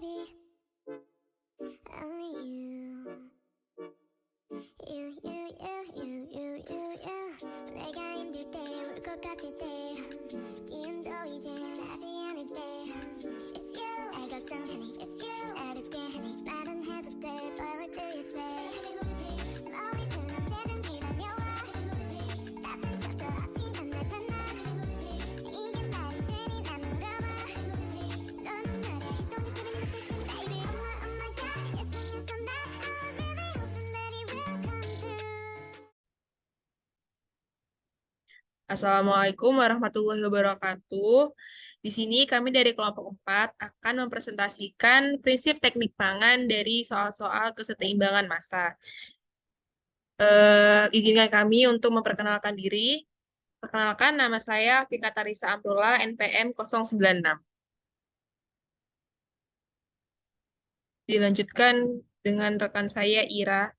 baby. Only you. 내가 힘들 때, 울 것 같을 때, 기운도 이제 나지 않을 때. It's you. 날 걱정하니, it's you. 어렵게 하니, 말은 해도 돼, but what do you say? 너희는 언제든지 달려와. 나쁜 척도 없이 만나잖아. 이게 말이 되니 난 물어봐. 너는 말야, it's don't just give me the system, baby. Oh my God, yes, I'm not. I was really hoping that it will come through. Assalamualaikum warahmatullahi wabarakatuh. Di sini kami dari kelompok 4 akan mempresentasikan prinsip teknik pangan dari soal-soal keseimbangan massa. Izinkan kami untuk memperkenalkan diri. Perkenalkan, nama saya Fika Tarisa Amrullah, NPM 096. Dilanjutkan dengan rekan saya, Ira.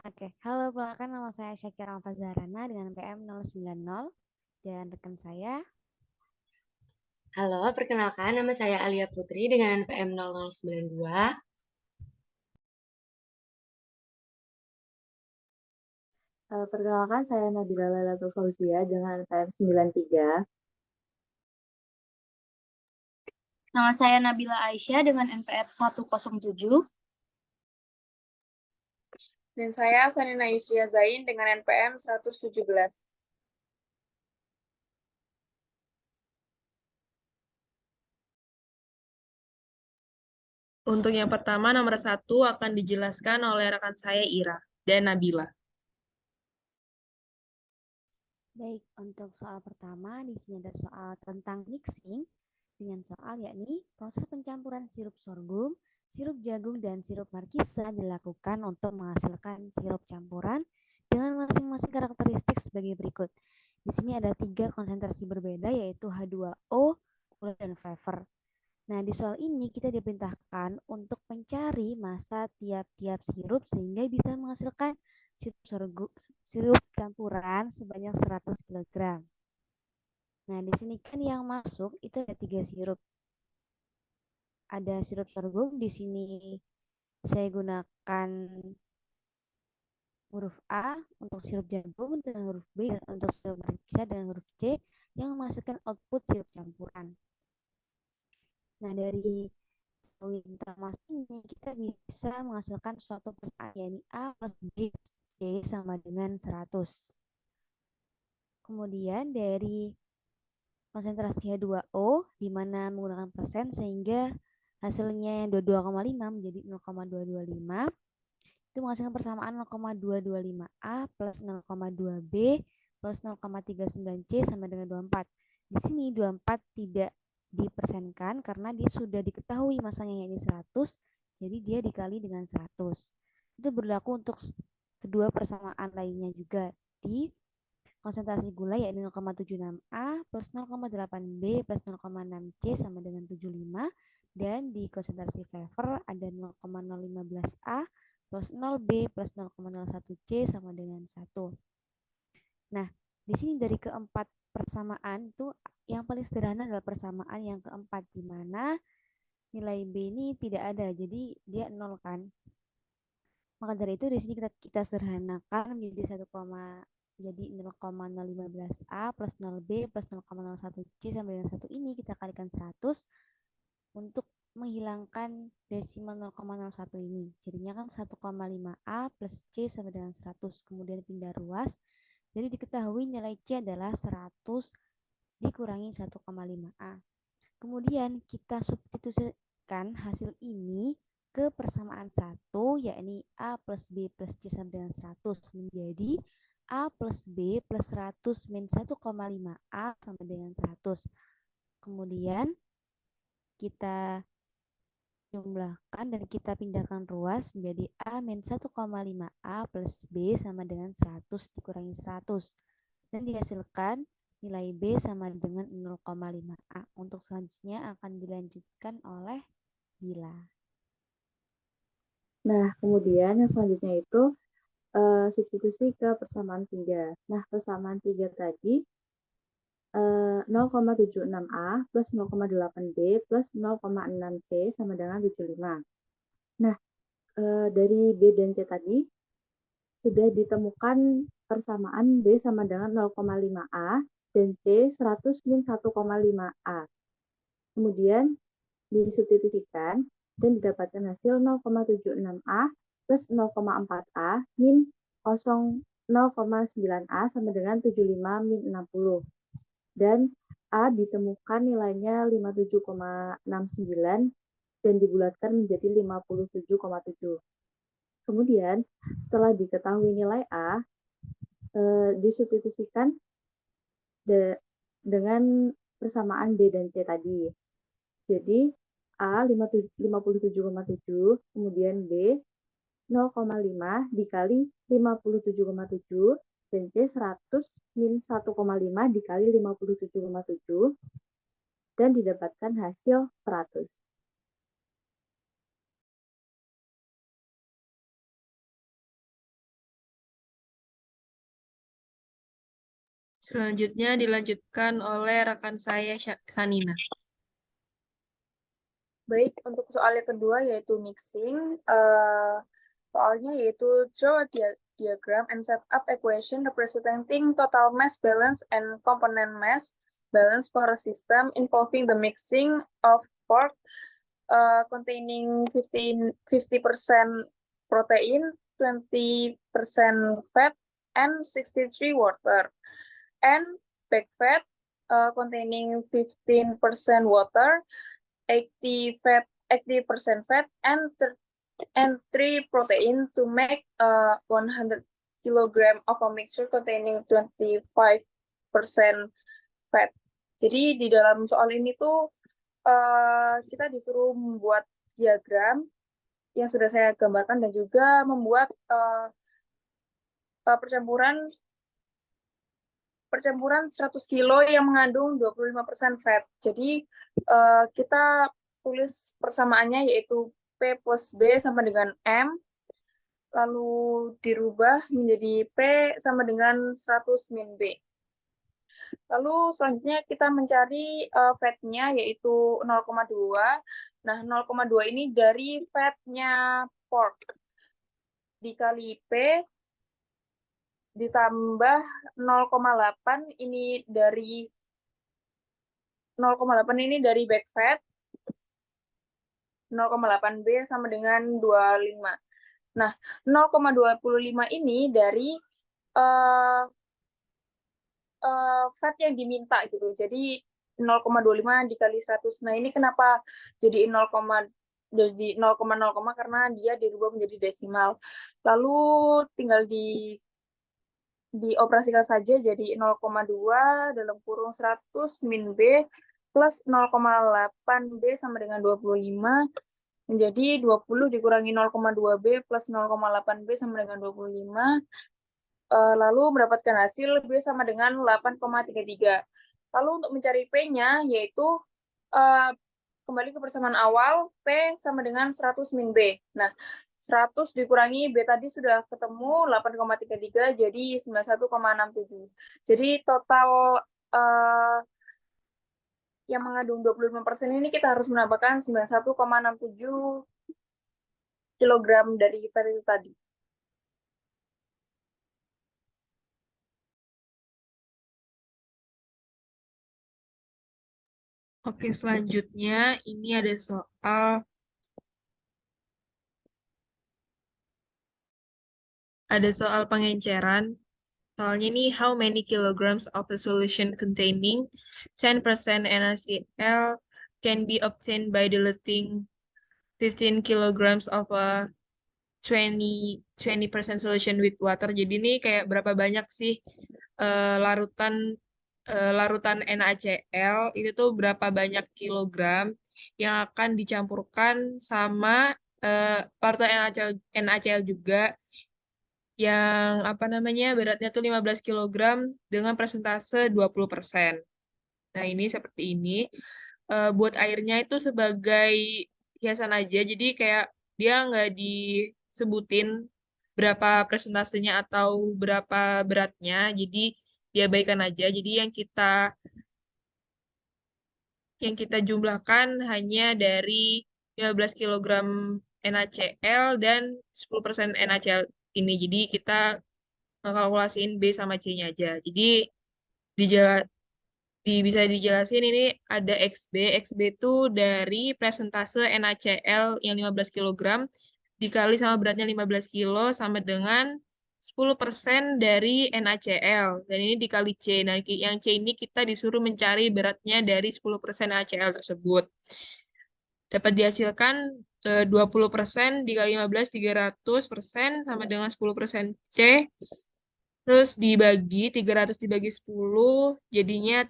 Oke, halo, perkenalkan nama saya Syakira Alfazarana dengan PM 090 dan rekan saya. Halo, perkenalkan nama saya Alia Putri dengan NPM 0092. Perkenalkan saya Nabila Lailatul Fauzia dengan NPM 93. Nama saya Nabila Aisyah dengan NPM 107. Dan saya Sanina Yusria Zain dengan NPM 117. Untuk yang pertama, nomor 1 akan dijelaskan oleh rekan saya, Ira dan Nabila. Baik, untuk soal pertama di sini ada soal tentang mixing dengan soal yakni proses pencampuran sirup sorghum, sirup jagung dan sirup markisa dilakukan untuk menghasilkan sirup campuran dengan masing-masing karakteristik sebagai berikut. Di sini ada 3 konsentrasi berbeda yaitu H2O, gula dan flavor. Nah, di soal ini kita diperintahkan untuk mencari massa tiap-tiap sirup sehingga bisa menghasilkan sirup campuran sebanyak 100 kg. Nah, di sini kan yang masuk itu ada 3 sirup. Ada sirup sorghum, di sini saya gunakan huruf A untuk sirup jagung dan huruf B untuk sirup markisa dan huruf C yang menghasilkan output sirup campuran. Nah, dari informasi ini kita bisa menghasilkan suatu persamaan yakni A plus B C sama dengan 100. Kemudian dari konsentrasi H2O di mana menggunakan persen sehingga hasilnya yang 22,5 menjadi 0,225 itu menghasilkan persamaan 0,225A plus 0,2B plus 0,39C sama dengan 24. Di sini 24 tidak dipersenkan karena dia sudah diketahui masanya yakni 100, jadi dia dikali dengan 100. Itu berlaku untuk kedua persamaan lainnya juga. Di konsentrasi gula yakni 0,76A plus 0,8B plus 0,6C sama dengan 75, dan di konsentrasi flavor ada 0,015A plus 0B plus 0,01C sama dengan 1. Nah, di sini dari keempat persamaan itu yang paling sederhana adalah persamaan yang keempat di mana nilai B ini tidak ada, jadi dia 0 kan. Maka dari itu di sini kita sederhanakan menjadi 0,015A plus 0B plus 0,01C sama dengan 1 ini kita kalikan 100 untuk menghilangkan desimal 0,01 ini. Jadinya kan 1,5A plus C sama dengan 100. Kemudian pindah ruas. Jadi diketahui nilai C adalah 100 dikurangi 1,5A. Kemudian kita substitusikan hasil ini ke persamaan 1, yakni A plus B plus C sama dengan 100 menjadi A plus B plus 100 min 1,5A sama dengan 100. Kemudian kita jumlahkan dan kita pindahkan ruas menjadi A min 1,5A plus B sama dengan 100 dikurangi 100. Dan dihasilkan nilai B sama dengan 0,5A. Untuk selanjutnya akan dilanjutkan oleh Bila. Nah, kemudian yang selanjutnya itu substitusi ke persamaan 3. Nah, persamaan 3 tadi 0,76A plus 0,8B plus 0,6C sama dengan 75. Nah, dari B dan C tadi sudah ditemukan persamaan B sama dengan 0,5A dan C 100 min 1,5A. Kemudian disubstitusikan dan didapatkan hasil 0,76A plus 0,4A min 0,9A sama dengan 75 min 60. Dan A ditemukan nilainya 57,69 dan dibulatkan menjadi 57,7. Kemudian setelah diketahui nilai A, disubstitusikan dengan persamaan B dan C tadi. Jadi A 57,7, kemudian B 0,5 dikali 57,7 dan C 100 min 1,5 dikali 57,7 dan didapatkan hasil 100. Selanjutnya dilanjutkan oleh rekan saya Sanina. Baik, untuk soal yang kedua yaitu mixing. Soalnya yaitu draw a diagram and set up equation representing total mass balance and component mass balance for a system involving the mixing of pork containing 50% protein, 20% fat, and 63 water. And back fat containing 15% water, 80% fat, and 3 protein to make 100 kg of a mixture containing 25% fat. Jadi di dalam soal ini tuh kita disuruh membuat diagram yang sudah saya gambarkan dan juga membuat percampuran 100 kilo yang mengandung 25% fat. Jadi kita tulis persamaannya yaitu P plus B sama dengan M, lalu dirubah menjadi P sama dengan 100 min B. Lalu selanjutnya kita mencari fatnya yaitu 0,2. Nah, 0,2 ini dari fatnya pork dikali P ditambah 0,8 ini dari 0,8 ini dari back fat, 0,8B sama dengan 25. Nah, 0,25 ini dari fat yang diminta gitu. Jadi 0,25 dikali 100. Nah, ini kenapa jadi 0, jadi 0,0 karena dia dirubah menjadi desimal. Lalu tinggal dioperasikan saja jadi 0,2 dalam kurung 100 min B plus 0,8B sama dengan 25 menjadi 20 dikurangi 0,2B plus 0,8B sama dengan 25. Lalu mendapatkan hasil B sama dengan 8,33. Lalu untuk mencari P-nya yaitu kembali ke persamaan awal, P sama dengan 100 min B. Nah, 100 dikurangi B tadi sudah ketemu 8,33 jadi 91,67. Jadi total yang mengandung 25% ini kita harus menambahkan 91,67 kg dari fat itu tadi. Oke, selanjutnya ini ada soal pengenceran. Soalnya ini how many kilograms of a solution containing 10% NaCl can be obtained by diluting 15 kilograms of a 20% solution with water. Jadi ini kayak berapa banyak sih larutan NaCl itu tuh berapa banyak kilogram yang akan dicampurkan sama larutan NaCl juga yang beratnya tuh 15 kg dengan persentase 20%. Nah, ini seperti ini. Buat airnya itu sebagai hiasan aja, jadi kayak dia nggak disebutin berapa persentasenya atau berapa beratnya, jadi diabaikan aja. Jadi yang kita jumlahkan hanya dari 15 kg NaCl dan 10% NaCl ini. Jadi kita ngekalkulasiin B sama C-nya aja. Jadi bisa dijelasin ini ada XB. XB itu dari presentase NaCl yang 15 kg dikali sama beratnya 15 kilo sama dengan 10% dari NaCl. Dan ini dikali C. Nah, yang C ini kita disuruh mencari beratnya dari 10% NaCl tersebut. Dapat dihasilkan 20% dikali 15, 300% sama dengan 10% C. Terus 300 dibagi 10, jadinya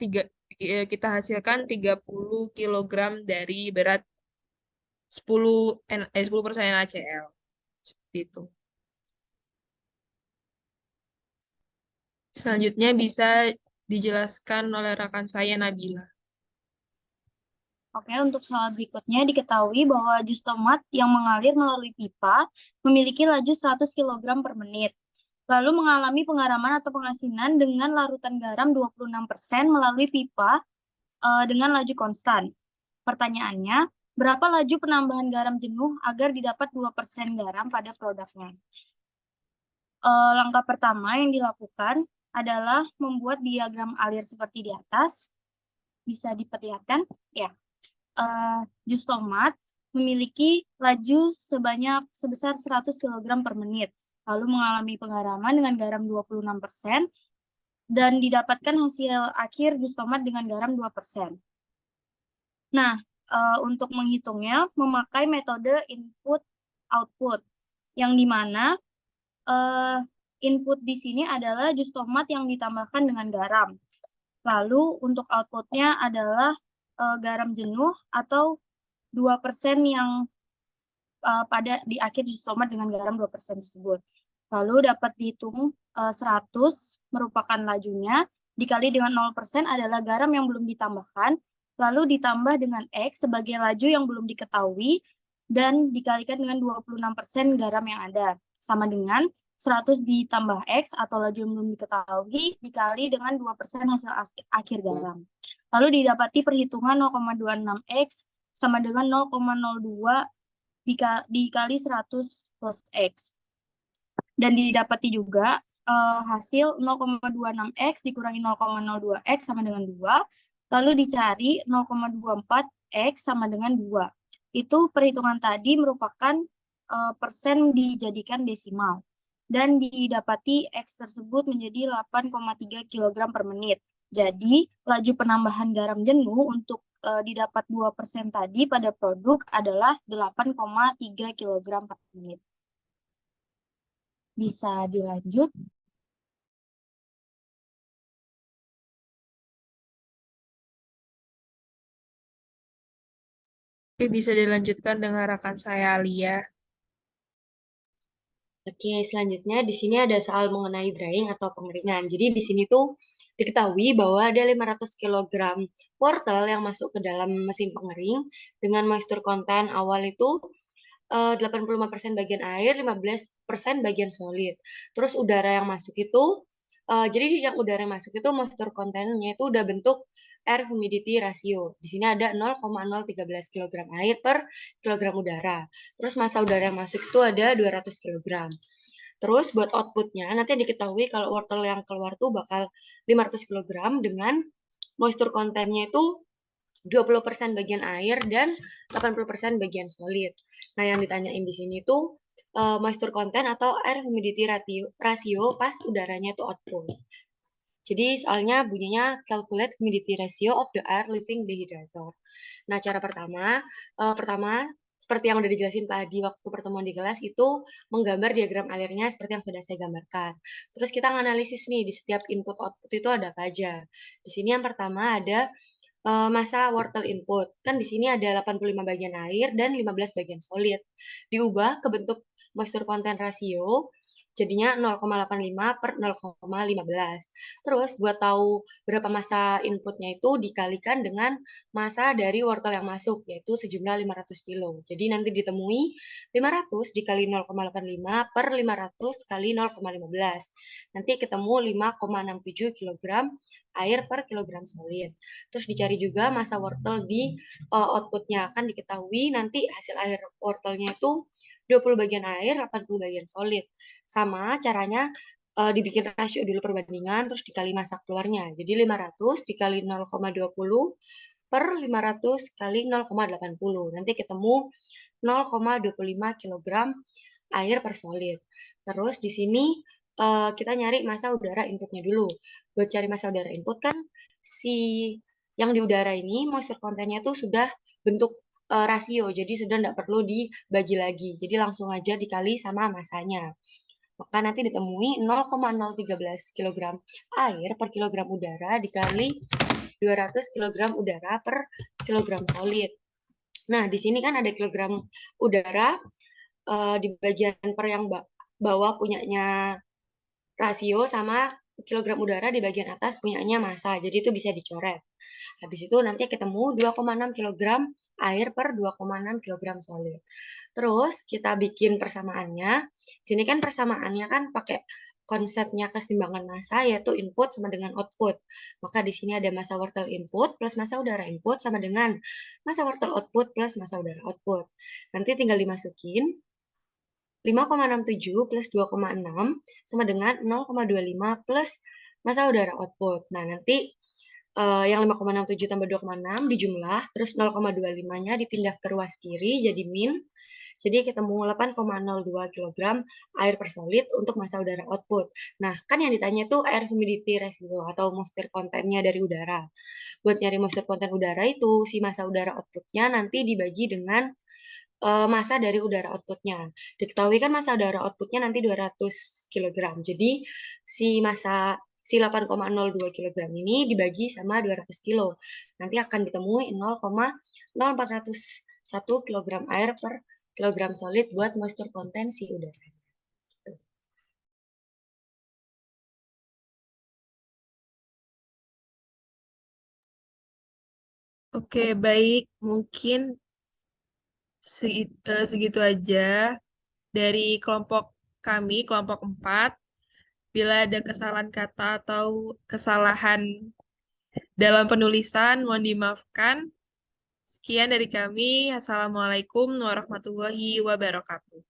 kita hasilkan 30 kg dari berat 10% NaCl. Seperti itu. Selanjutnya bisa dijelaskan oleh rekan saya, Nabila. Oke, untuk soal berikutnya diketahui bahwa jus tomat yang mengalir melalui pipa memiliki laju 100 kg per menit. Lalu mengalami pengaraman atau pengasinan dengan larutan garam 26% melalui pipa dengan laju konstan. Pertanyaannya, berapa laju penambahan garam jenuh agar didapat 2% garam pada produknya? Langkah pertama yang dilakukan adalah membuat diagram alir seperti di atas. Bisa diperlihatkan? Ya. Jus tomat memiliki laju sebesar 100 kg per menit. Lalu mengalami pengaraman dengan garam 26% dan didapatkan hasil akhir jus tomat dengan garam 2%. Nah, untuk menghitungnya memakai metode input-output, yang dimana input di sini adalah jus tomat yang ditambahkan dengan garam. Lalu untuk outputnya adalah garam jenuh atau 2% yang pada di akhir jus tomat dengan garam 2% tersebut. Lalu dapat dihitung 100 merupakan lajunya, dikali dengan 0% adalah garam yang belum ditambahkan, lalu ditambah dengan X sebagai laju yang belum diketahui, dan dikalikan dengan 26% garam yang ada. Sama dengan 100 ditambah X atau laju yang belum diketahui, dikali dengan 2% hasil akhir garam. Lalu didapati perhitungan 0,26X sama dengan 0,02 dikali 100 plus X. Dan didapati juga hasil 0,26X dikurangi 0,02X sama dengan 2. Lalu dicari 0,24X sama dengan 2. Itu perhitungan tadi merupakan persen dijadikan desimal. Dan didapati X tersebut menjadi 8,3 kg per menit. Jadi, laju penambahan garam jenuh untuk didapat 2% tadi pada produk adalah 8,3 kg per menit. Bisa dilanjut. Oke, bisa dilanjutkan dengan rekan saya, Alia. Oke, selanjutnya di sini ada soal mengenai drying atau pengeringan. Jadi di sini tuh diketahui bahwa ada 500 kg wortel yang masuk ke dalam mesin pengering dengan moisture content awal itu 85% bagian air, 15% bagian solid. Terus udara yang masuk itu jadi yang udara yang masuk itu moisture content-nya itu udah bentuk air humidity ratio. Di sini ada 0,013 kg air per kilogram udara. Terus massa udara yang masuk itu ada 200 kg. Terus buat outputnya nanti diketahui kalau wortel yang keluar tuh bakal 500 kg dengan moisture content-nya itu 20% bagian air dan 80% bagian solid. Nah, yang ditanyain di sini tuh moisture content atau air humidity ratio pas udaranya itu output. Jadi soalnya bunyinya calculate humidity ratio of the air leaving dehydrator. Nah, cara pertama seperti yang udah dijelasin Pak Adi waktu pertemuan di kelas itu menggambar diagram alirnya seperti yang sudah saya gambarkan. Terus kita menganalisis nih di setiap input output itu ada apa aja. Di sini yang pertama ada massa wortel input. Kan di sini ada 85 bagian air dan 15 bagian solid. Diubah ke bentuk moisture content ratio Jadinya 0,85 per 0,15. Terus buat tahu berapa massa inputnya itu dikalikan dengan massa dari wortel yang masuk, yaitu sejumlah 500 kilo. Jadi nanti ditemui 500 dikali 0,85 per 500 kali 0,15. Nanti ketemu 5,67 kg air per kilogram solid. Terus dicari juga massa wortel di outputnya. Kan diketahui nanti hasil air wortelnya itu 20 bagian air, 80 bagian solid. Sama caranya dibikin rasio dulu perbandingan, terus dikali massa keluarnya. Jadi 500 dikali 0,20 per 500 kali 0,80. Nanti ketemu 0,25 kg air per solid. Terus di sini kita nyari massa udara inputnya dulu. Buat cari massa udara input kan si yang di udara ini moisture content-nya tuh sudah bentuk rasio, jadi sudah tidak perlu dibagi lagi. Jadi langsung aja dikali sama massanya. Maka nanti ditemui 0,013 kg air per kilogram udara dikali 200 kg udara per kilogram solid. Nah, di sini kan ada kilogram udara di bagian per yang bawah punyanya rasio sama kilogram udara di bagian atas punyanya massa. Jadi itu bisa dicoret. Habis itu nanti ketemu 2,6 kg air per 2,6 kg solid. Terus kita bikin persamaannya. Sini kan persamaannya kan pakai konsepnya keseimbangan massa yaitu input sama dengan output. Maka di sini ada massa wortel input plus massa udara input sama dengan massa wortel output plus massa udara output. Nanti tinggal dimasukin 5,67 plus 2,6 sama dengan 0,25 plus massa udara output. Nah, nanti yang 5,67 tambah 2,6 dijumlah, terus 0,25-nya dipindah ke ruas kiri jadi min. Jadi ketemu 8,02 kg air per solid untuk massa udara output. Nah, kan yang ditanya itu air humidity ratio atau moisture content-nya dari udara. Buat nyari moisture content udara itu, si massa udara output-nya nanti dibagi dengan massa dari udara outputnya. Diketahui kan massa udara outputnya nanti 200 kg. Jadi si 8,02 kg ini dibagi sama 200 kg. Nanti akan ditemui 0,0401 kg air per kilogram solid buat moisture content si udara. Oke, baik. Mungkin segitu aja dari kelompok kami, kelompok 4. Bila ada kesalahan kata atau kesalahan dalam penulisan, mohon dimaafkan. Sekian dari kami. Assalamualaikum warahmatullahi wabarakatuh.